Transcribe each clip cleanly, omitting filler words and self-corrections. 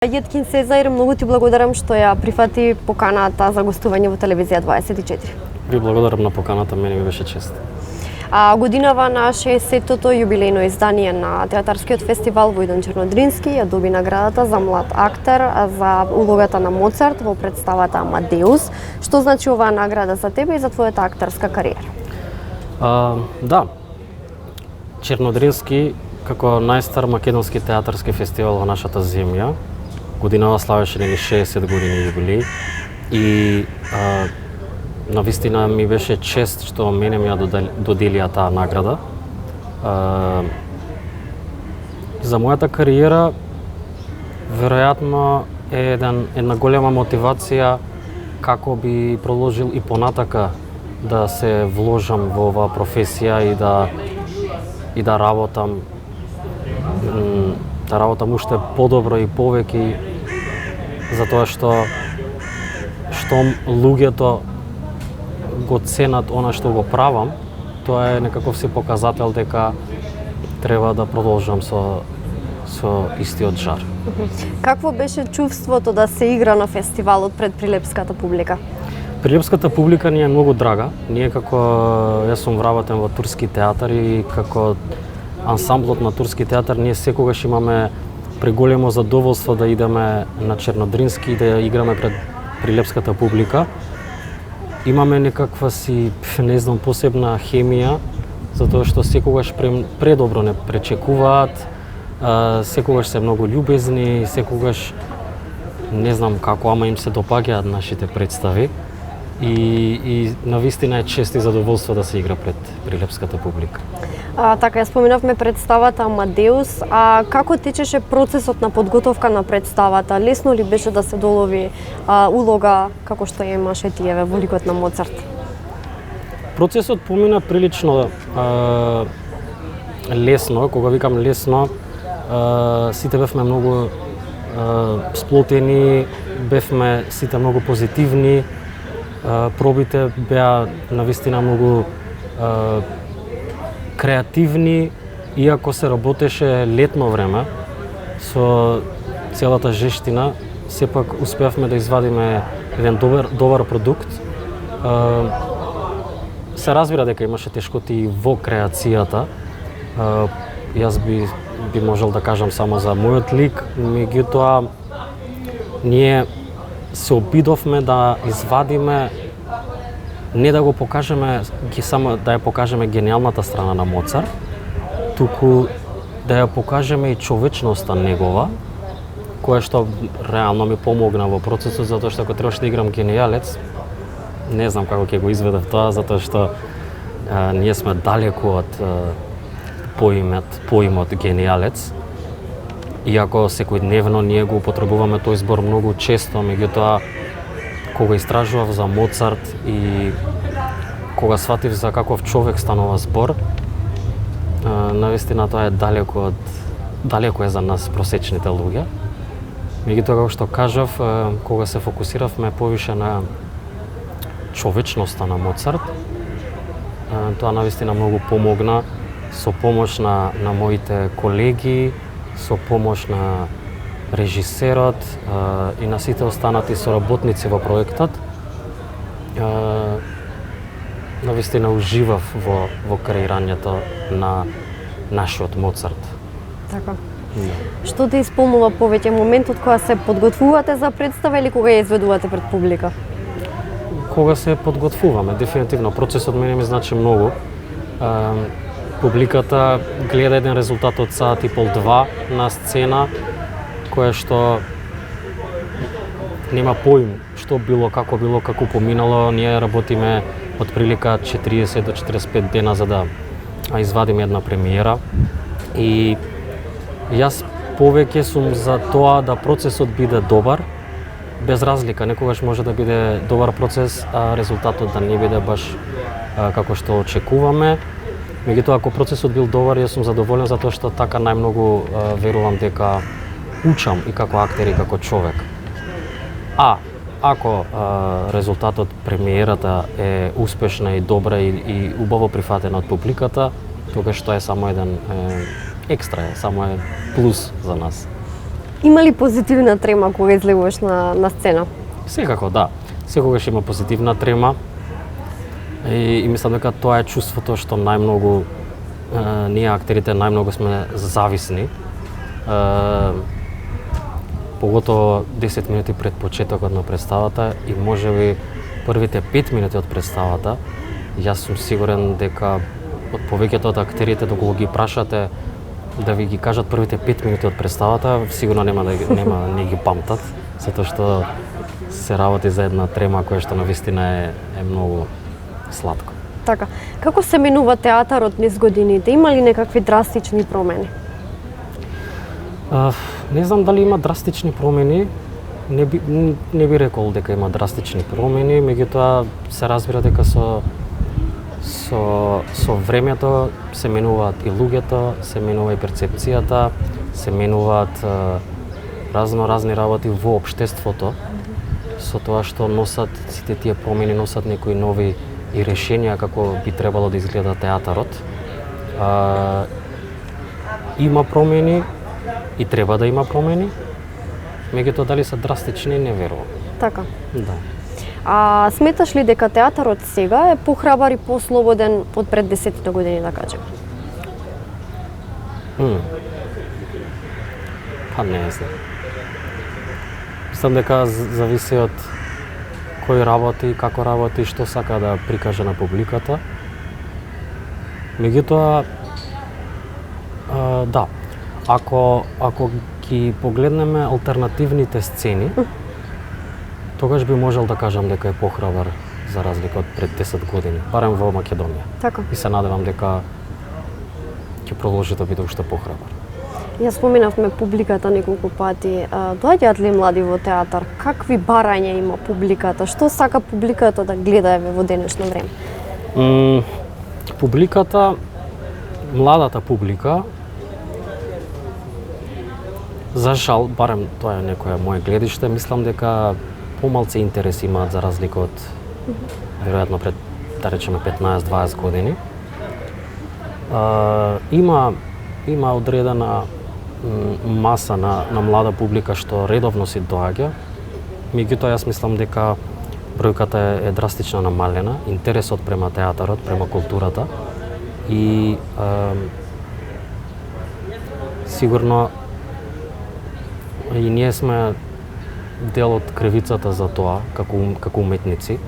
Јеткин Сезар, многу ти благодарам што ја прифати поканата за гостување во Телевизија 24. Ви благодарам на поканата, мене ми беше чест. Годинава на 60-тото јубилејно издание на театарскиот фестивал Војдон Чернодрински ја доби наградата за млад актер за улогата на Моцарт во представата Амадеус. Што значи оваа награда за тебе и за твојата актерска кариера? Да, Чернодрински како најстар македонски театарски фестивал во нашата земја, годинава славеше 60 години јубилеј и навистина ми беше чест што мене ми ја доделија таа награда. За мојата кариера веројатно е една голема мотивација како би продолжил и понатака да се вложам во оваа професија и да работам уште подобро и повеќе, затоа што луѓето го ценат она што го правам, тоа е некаков си показател дека треба да продолжам со истиот жар. Какво беше чувството да се игра на фестивалот пред прилепската публика? Прилепската публика ни е многу драга. Ние јас сум вработен во турски театар и како ансамблот на турски театар ние секогаш имаме преголемо задоволство да идеме на Чернодрински и да играме пред прилепската публика. Имаме некаква си, посебна хемија, затоа што секогаш предобро не пречекуваат, секогаш се многу љубезни, секогаш не знам како, ама им се допаѓаат нашите представи и навистина е чест и задоволство да се игра пред прилепската публика. Така, ја споменавме представата Амадеус, како течеше процесот на подготовка на представата? Лесно ли беше да се долови улога како што ја имаше тиеве во ликот на Моцарт? Процесот помина прилично лесно, кога викам лесно, сите бевме многу сплотени, бевме сите многу позитивни, пробите беа навистина многу креативни, иако се работеше летно време со целата жештина, сепак успеавме да извадиме еден добар продукт. Се разбира дека имаше тешкоти во креацијата. Јас би можел да кажам само за мојот лик, меѓутоа ние се обидовме да извадиме, не да го покажеме, само да ја покажеме гениалната страна на Моцарт, туку да ја покажеме и човечноста негова, која што реално ми помогна во процесот, затоа што ако требаше да играм гениалец, не знам како ќе го изведев тоа, затоа што ние сме далеку од поимот гениалец, иако секојдневно ние го употребуваме тој збор многу често, меѓутоа кога истражував за Моцарт и кога сватив за каков човек станува збор, навистина тоа е далеко е за нас просечните луѓе. Меѓутоа, како што кажав, кога се фокусиравме повише на човечноста на Моцарт, тоа навистина многу помогна со помош на моите колеги, со помош на режисерот и на сите останати соработници во проектот. Навистина уживав во креирањето на нашиот Моцарт. Така. Што те исполнува повеќе, моментот кога се подготвувате за представа или кога ја изведувате пред публика? Кога се подготвуваме, дефинитивно. Процесот мене ми значи многу. Публиката гледа еден резултат од саат и пол, 2 на сцена, која што нема поим што било, како поминало. Ние работиме од прилика 40 до 45 дена за да извадиме една премиера. И јас повеќе сум за тоа да процесот биде добар, без разлика. Некогаш може да биде добар процес, а резултатот да не биде баш како што очекуваме. Меѓутоа, ако процесот бил добар, јас сум задоволен затоа што така најмногу верувам дека учам и како актер и како човек. Ако резултатот, премиерата е успешна и добра и убаво прифатена од публиката, тогаш тоа е само еден екстра, само е плюс за нас. Има ли позитивна трема кога излегуваш на сцена? Секако, да. Секогаш има позитивна трема и мислам дека тоа е чувството што најмногу ние актерите најмногу сме зависни. Поготово 10 минути пред почетокот на представата и можеби првите 5 минути од представата. Јас сум сигурен дека од повеќето од актерите доколку ги прашате да ви ги кажат првите 5 минути од представата, сигурно не ги памтат, затоа што се работи за една трема која што навистина е многу сладко. Така, како се менува театарот низ годините? Има ли некакви драстични промени? Не знам дали има драстични промени, не би рекол дека има драстични промени, меѓутоа се разбира дека со времето се менуваат и луѓето, се менува и перцепцијата, се менуваат разни работи во општеството, со тоа што носат сите тие промени, носат некои нови и решенија како би требало да изгледа театарот. Има промени и треба да има промени, меѓутоа дали се драстични не верувам. Така. Да. А сметаш ли дека театарот сега е похрабар и послободен од пред 10 години, да кажем? Па не знам. Мислам дека зависи од кој работи, како работи, што сака да прикаже на публиката. Меѓутоа, да, ако ги погледнеме алтернативните сцени, тогаш би можел да кажам дека е похрабар за разлика од пред 10 години, барем во Македонија. Така. И се надевам дека ќе продолжи да биде уште похрабар. Ја споменавме публиката неколку пати. Доаѓаат ли млади во театар? Какви барања има публиката? Што сака публиката да гледа во денешно време? Публиката, младата публика, за жал, барем тоа е некое мое гледиште, мислам дека помалце интерес имаат за разлика од веројатно пред, да речеме, 15-20 години. Има одредена маса на млада публика што редовно си доаѓа, меѓутоа јас мислам дека бројката е драстично намалена, интересот према театарот, према културата и сигурно и ние сме дел од кривицата за тоа како уметници.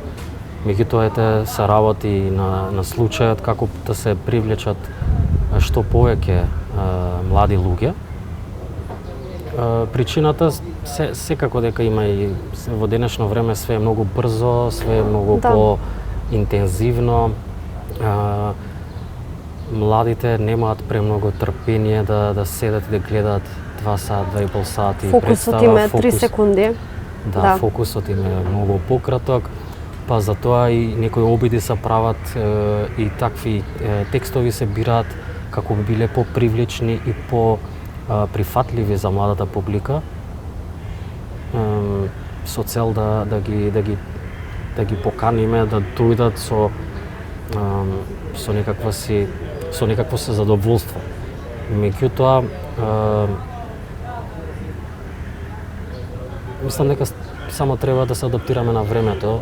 Меѓутоа се работи на случајот како да се привлечат што повеќе млади луѓе. Причината секако дека има и во денешно време све е многу брзо, све е многу по-интензивно. Младите немаат премногу трпение да седат и да гледаат 2 сат, 2,5 сати фокусот им е 3 секунди. Да, фокусот им е многу пократок, па затоа и некои обиди се прават и такви текстови се бираат како би биле попривлечни и прифатливи за младата публика, со цел да ги поканиме да дојдат со некакво задоволство. Меѓутоа, мислам дека само треба да се адаптираме на времето.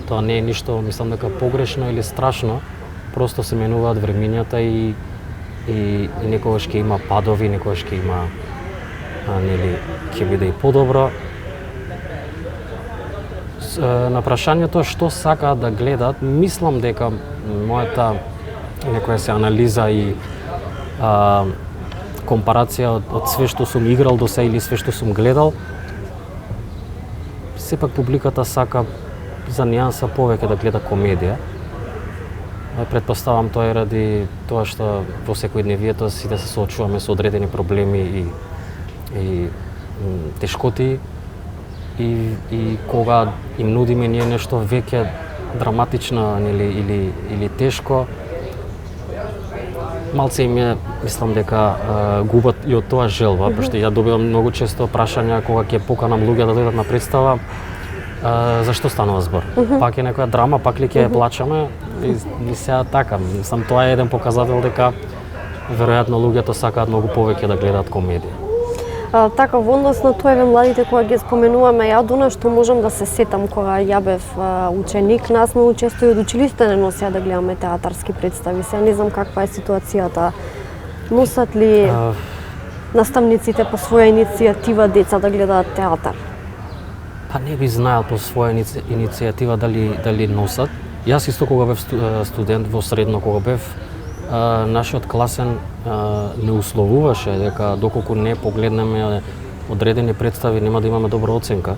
Тоа не е ништо, мислам дека погрешно или страшно, просто се менуваат времињата и некогаш ќе има падови, некогаш ќе има ќе биде и подобро. На прашањето што сакаат да гледат, мислам дека мојата некоја се анализа и компарација од све што сум играл до сега или све што сум гледал, сепак публиката сака за нијанса повеќе да гледа комедија. Претпоставам тоа е ради тоа што во секојдневието сите се соочуваме со одредени проблеми и тешкоти и кога им нудиме ние нешто веќе драматично или тешко, малце им е, мислам дека губат и од тоа желба, пошто ја добивам многу често прашања кога ќе поканам луѓе да дојдат на представа, зашто станува збор? Пак е некоја драма, пак ли ќе ја плачаме? И сега така, мислам тоа е еден показател дека веројатно луѓето сакаат многу повеќе да гледаат комедија. Така, во однос на тоа, еве младите кога ги споменуваме, ја до што можам да се сетам кога ја бев ученик, нас многу често и од училиште не носеа да гледаме театарски представи. Сега не знам каква е ситуацијата. Носат ли наставниците по своја иницијатива деца да гледаат театар? Па не би знаел по своја иницијатива дали носат. Јас исто кога бев студент во средно, кога бев, нашиот класен не условуваше дека доколку не погледнеме одредени представи нема да имаме добра оценка.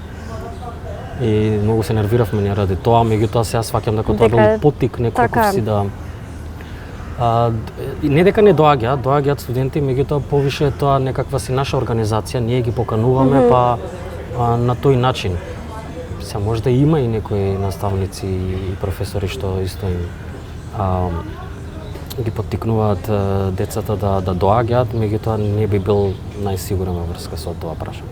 И многу се нервиравме не ради тоа, меѓутоа сега сваќам дека тоа бил поттик некој си да не дека не доаѓаат студенти, меѓутоа повише тоа некаква си наша организација, ние ги покануваме па на тој начин. Се може да има и некои наставници и професори што исто им ги поттикнуваат децата да доаѓаат, меѓутоа не би бил најсигурен во врска со тоа прашање.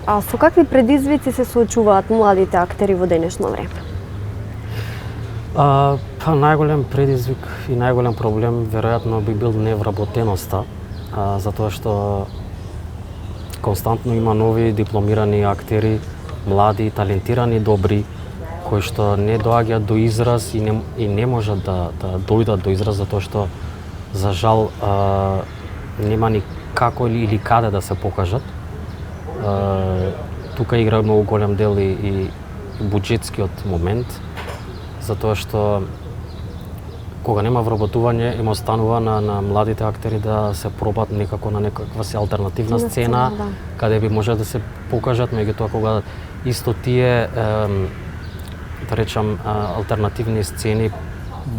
А со какви предизвици се соочуваат младите актери во денешно време? Па најголем предизвик и најголем проблем веројатно би бил невработеноста, затоа што константно има нови дипломирани актери, млади, талентирани, добри, кои што не доаѓаат до израз и не можат да дојдат до израз затоа што за жал нема ни како или каде да се покажат. Тука игра многу голем дел и буџетскиот момент, затоа што кога нема вработување, им останува на младите актери да се пробат некако на некаква си алтернативна сцена, каде би може да се покажат, меѓутоа кога исто тие да речам алтернативни сцени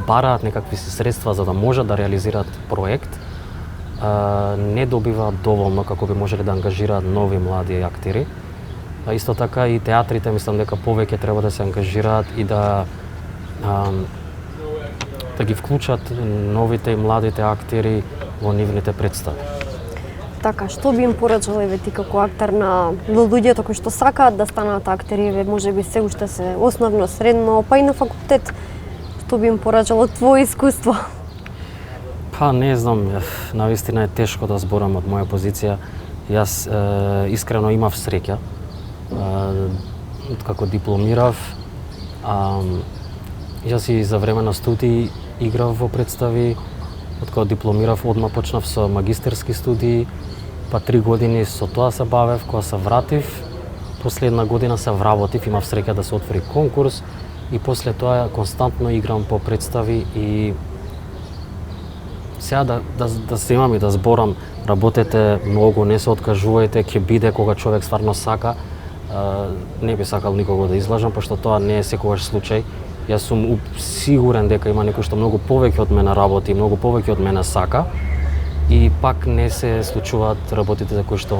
бараат некакви си средства за да можат да реализираат проект, не добиваат доволно како би можеле да ангажираат нови млади актери. Исто така и театрите мислам дека повеќе треба да се ангажираат и да ги вклучат новите и младите актери во нивните представи. Така, што би им порачал еве ти како актер на луѓето кои што сакаат да станат актери, еве можеби се уште се основно, средно, па и на факултет, што би им порачал од твое искуство? Па не знам, навистина е тешко да зборам од моја позиција. Јас искрено имав среќа. Како дипломирав, јас и за време на студии играв во представи. Од кога дипломирав, одма почнав со магистерски студии, па 3 години со тоа се бавев. Кога се вратив, последна година се вработив, имав среќа да се отвори конкурс и после тоа константно играм по представи и сега да се имам и да зборам, работете многу, не се откажувајте, ќе биде кога човек стварно сака. Не би сакал никого да излажам, пошто тоа не е секогаш случај. Јас сум сигурен дека има некој што многу повеќе од мене работи, многу повеќе од мене сака и пак не се случуваат работите за кои што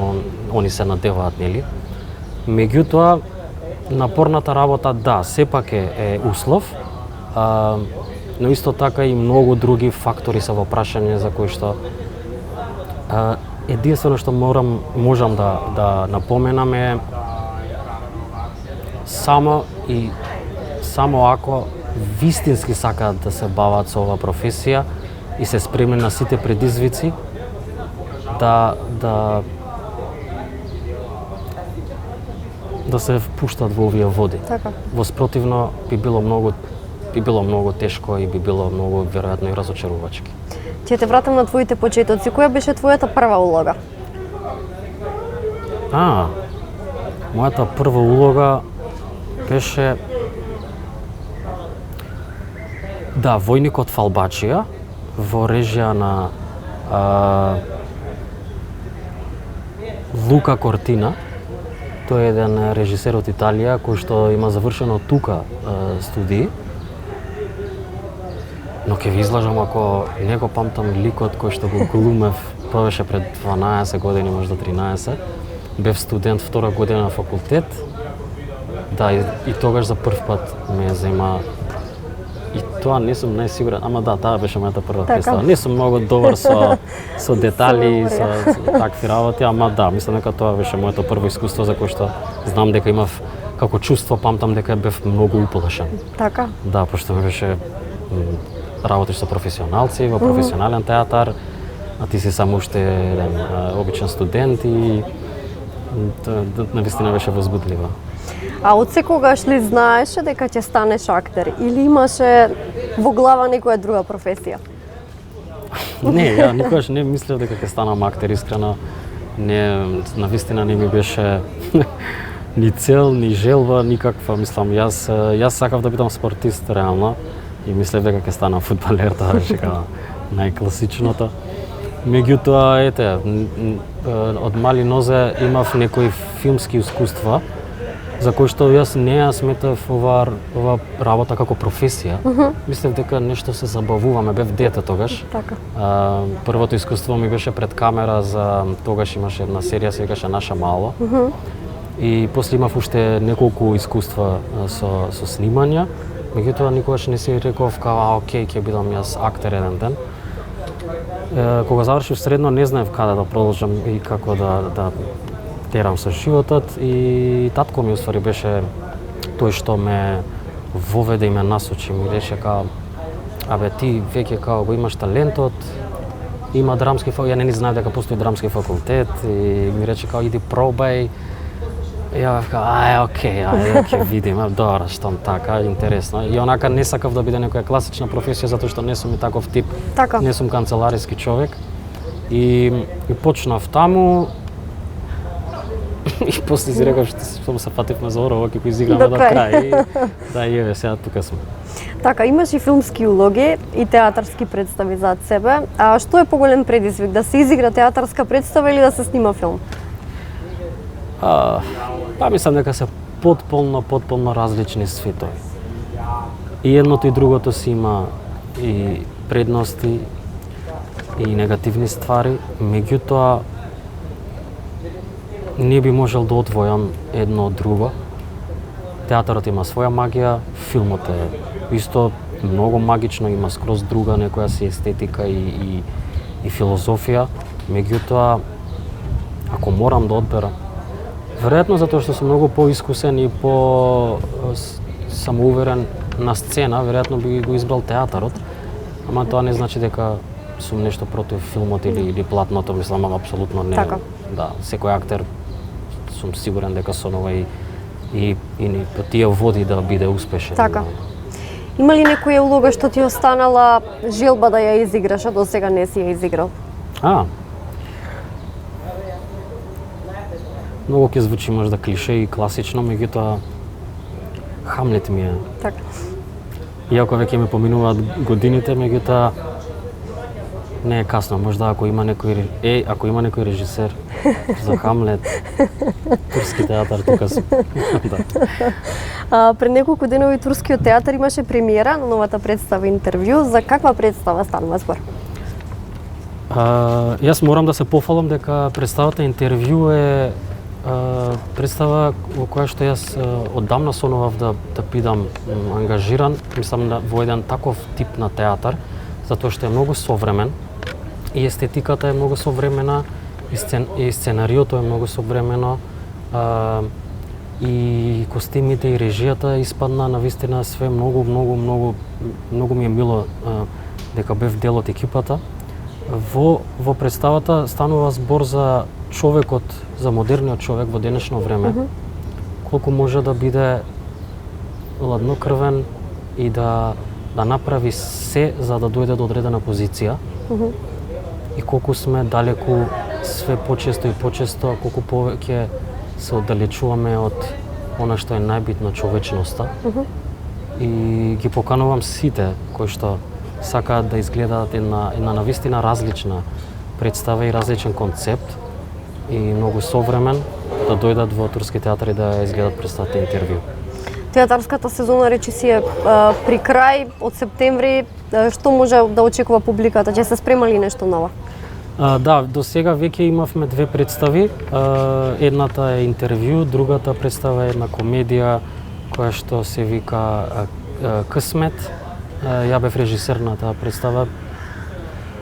они се надеваат, нели? Меѓутоа, напорната работа, да, сепак е услов, но исто така и многу други фактори се во прашање за кои што единствено што можам да напоменам е само ако вистински сакаат да се бават со оваа професија и се спремни на сите предизвици, да се впуштат во овие води. Така. Воспротивно би било многу тешко и би било многу веројатно и разочарувачки. Ќе те вратам на твоите почетоци. Која беше твојата прва улога? Мојата прва улога беше војникот Фалбачија во режија на Лука Кортина. Тој е еден режисер од Италија кој што има завршено тука студии. Но ќе ви излажам ако не го памтам ликот кој што го глумев, тоа беше пред 12 години, можда 13. Бев студент втора година на факултет. Да, и тогаш за прв пат ме зема. И тоа не сум најсигурен, ама да, таа беше мојата прва представа. Не сум многу добар со детали, со такви работи, ама да, мислам дека тоа беше моето прво искуство за кое што знам дека имав како чувство, памтам дека бев многу уплашен. Така? Да, пошто ме беше работиш со професионалци во професионален театар, а ти си само уште еден обичен студент и Навистина беше возбудлива. А од секогаш ли знаеше дека ќе станеш актер или имаше во глава некоја друга професија? Не, ја никогаш не мислев дека ќе станам актер, искрено. Не, навистина не ми беше ни цел, ни желба, никаква, мислам, јас сакав да бидам спортист реално и мислев дека ќе станам фудбалер, тоа беше најкласичното. Меѓутоа, од мали нозе имав некои филмски искуства за кои што јас не ја сметав ова работа како професија. Мислев дека нешто се забавуваме, бев дете тогаш. Така. Првото искуство ми беше пред камера, за тогаш имаше една серија се викаше Наша мало. И после имав уште неколку искуства со снимања. Меѓутоа никогаш не си реков окей, ќе бидам јас актер еден ден. Кога завршив средно не знаев каде да продолжам и како да терам со животот и татко ми уствари беше тој што ме воведе и ме насочи, ми рече ти веќе го имаш талентот, има драмски факултет, ја не знаев дека постои драмски факултет и ми рече иди пробај. Ја окей, ќе видим, добро, штом така, интересно. И онака не сакав да биде некоја класична професија затоа што не сум и таков тип. Така. Не сум канцелариски човек. И почнав таму. И после си реков што се фативме за ова, ќе го изиграме до крај. И еве сега тука сум. Така, имаш и филмски улоги и театарски представи зад себе. А што е поголем предизвик, да се изигра театарска представа или да се снима филм? Мислам дека се потполно различни светови. И едното и другото си има и предности и негативни ствари, меѓутоа не би можел да одвојам едно од друго. Театарот има своја магија, филмот е исто многу магично, има скроз друга некоја си естетика и филозофија, меѓутоа ако морам да одберам, веројатно затоа што сум многу поискусен и самоуверен на сцена, веројатно би го избрал театарот, ама тоа не значи дека сум нешто против филмот или платното, мислам, апсолутно не. Така. Да, секој актер сум сигурен дека сонува и тие води да биде успешен. Така. Има ли некоја улога што ти останала желба да ја изиграш, а до сега не си ја изиграл? Многу ќе звучи можда клише и класично, меѓутоа Хамлет ми е. Така. Иако веќе ме поминуваат годините, меѓутоа не е касно. Можда ако има некој режисер за Хамлет, турски театар тука сум. Пред неколку денови турскиот театар имаше премиера на новата представа Интервју. За каква представа станува збор? Јас морам да се пофалам дека представата Интервју е представа во која што јас оддамна сонував да бидам ангажиран, мислам во еден таков тип на театар, затоа што е многу современ и естетиката е многу современа и сценариото е многу современо и костимите и режијата испадна навистина све многу ми е мило дека бев дел од екипата. Во представата станува збор за човекот, за модерниот човек во денешно време, колку може да биде ладнокрвен и да направи се за да дојде до одредена позиција и колку сме далеку све почесто, колку повеќе се оддалечуваме од она што е најбитно, човечноста. И ги поканувам сите кои што сакаат да изгледаат една навистина различна представа и различен концепт и многу современ, да дојдат во турски театар и да изгледат представата Интервју. Театарската сезона речиси е при крај, од септември. Што може да очекува публиката? Ќе се спрема ли нешто ново? Да, до сега веќе имавме две представи. Едната е Интервју, другата представа е една комедија која што се вика Късмет. Ја бев режисер на таа представа.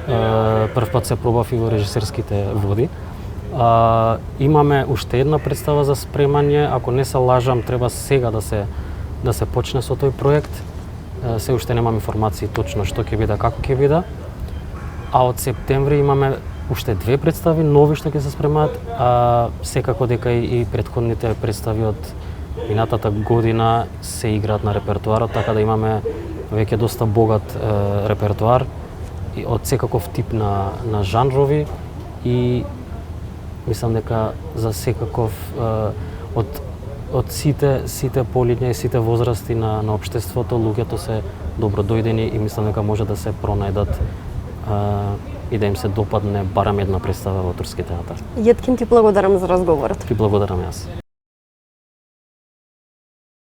Прв пат се пробав и во режисерските води. Имаме уште една представа за спремање, ако не се лажам, треба сега да се почне со тој проект. Се уште немам информации точно што ќе биде, како ќе биде. А од септември имаме уште 2 представи нови што ќе се спремаат, а секако дека и претходните представи од минатата година се играат на репертоарот, така да имаме веќе доста богат репертоар и од секаков тип на жанрови и мислам дека за секаков од сите полиња и сите возрасти на општеството луѓето се добродојдени и мислам дека може да се пронајдат и да им се допадне барем една представа во турски театар. Јеткен, ти благодарам за разговорот. Ти благодарам јас.